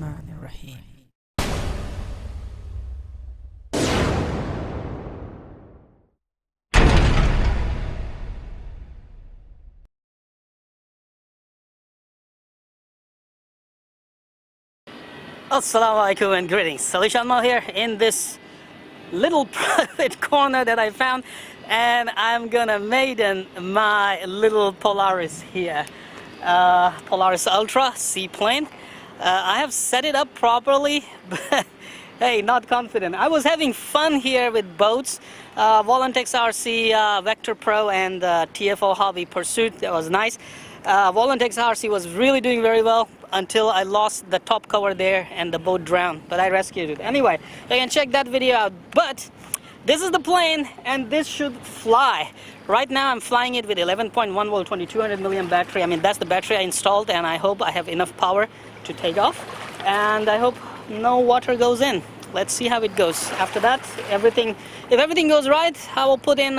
Bismillahirrahmanirrahim. Assalamu alaikum and greetings. Salishan Mal here in this little private corner that I found, and I'm gonna maiden my little Polaris here, Polaris Ultra Sea Plane. I have set it up properly, but hey, not confident. I was having fun here with boats, Volantex RC, Vector Pro, and TFO Hobby Pursuit. That was nice. Volantex RC was really doing very well until I lost the top cover there and the boat drowned, but I rescued it. Anyway, you can check that video out. But this is the plane, and this should fly. Right now I'm flying it with 11.1 volt 2200 milliamp battery. I mean, that's the battery I installed, and I hope I have enough power to take off, and I hope no water goes in. Let's see how it goes. After that, if everything goes right, I will put in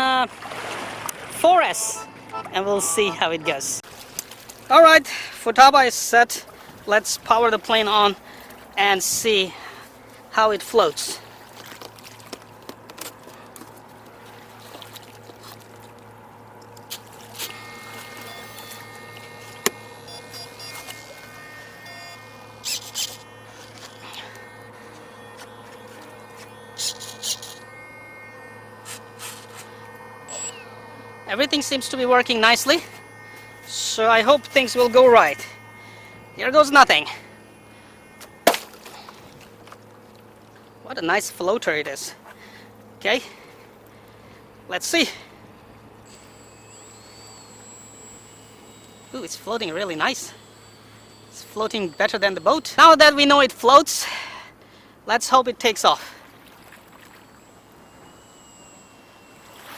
4S and we'll see how it goes. Alright, Futaba is set. Let's power the plane on and see how it floats. Everything seems to be working nicely, so I hope things will go right. Here goes nothing. What a nice floater it is. Okay, let's see. Ooh, it's floating really nice. It's floating better than the boat. Now that we know it floats, let's hope it takes off.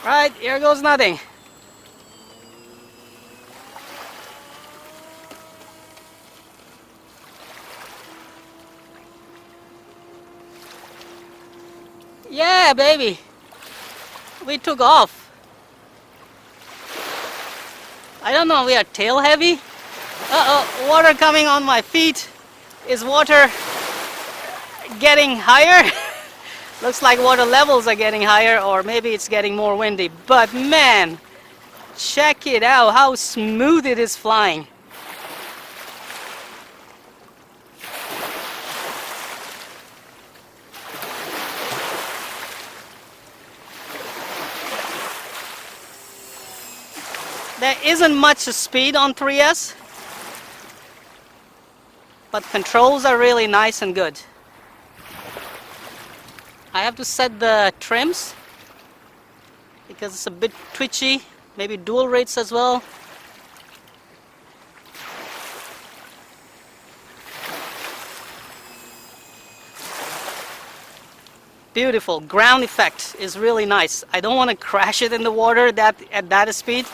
Right, here goes nothing. Yeah, baby, we took off. I don't know, we are tail heavy. Uh-oh, water coming on my feet. Is water getting higher? Looks like water levels are getting higher, or maybe it's getting more windy. But man, check it out, how smooth it is flying. There isn't much speed on 3S, but controls are really nice and good. I have to set the trims because it's a bit twitchy, maybe dual rates as well. Beautiful, ground effect is really nice. I don't want to crash it in the water at that speed,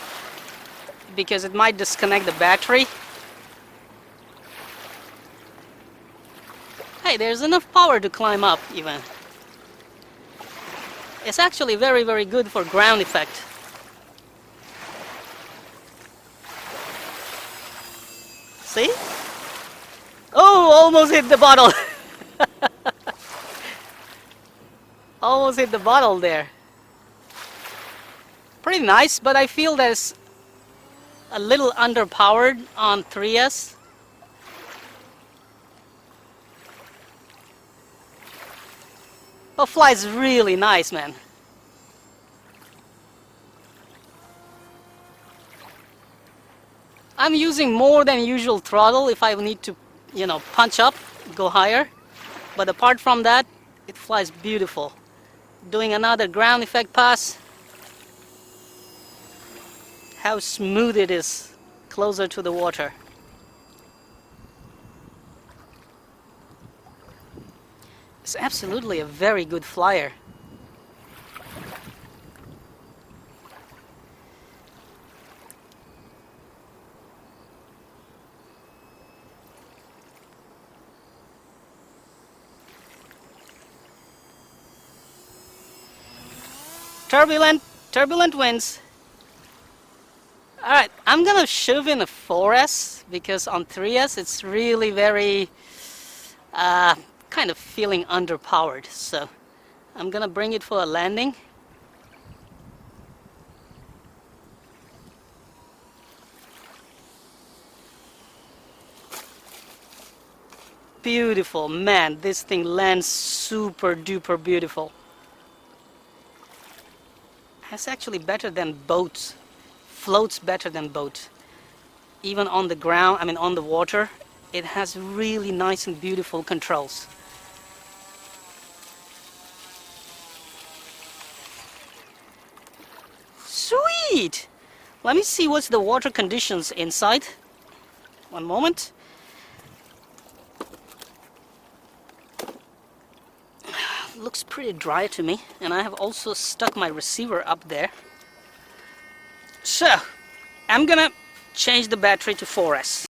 because it might disconnect the battery. Hey, there's enough power to climb up even. It's actually very, very good for ground effect. See? Oh, almost hit the bottle. Almost hit the bottle there. Pretty nice, but I feel that it's a little underpowered on 3S. But flies really nice, man. I'm using more than usual throttle if I need to, you know, punch up, go higher. But apart from that, it flies beautiful. Doing another ground effect pass. How smooth it is closer to the water. It's absolutely a very good flyer. Turbulent winds. Alright, I'm gonna shove in a 4S because on 3S it's really very kind of feeling underpowered, so I'm gonna bring it for a landing. Beautiful, man, this thing lands super duper beautiful. It's actually better than boats, floats better than boats. Even on the ground, I mean on the water, it has really nice and beautiful controls. Sweet! Let me see what's the water conditions inside. One moment. Looks pretty dry to me, and I have also stuck my receiver up there. So, I'm gonna change the battery to 4S.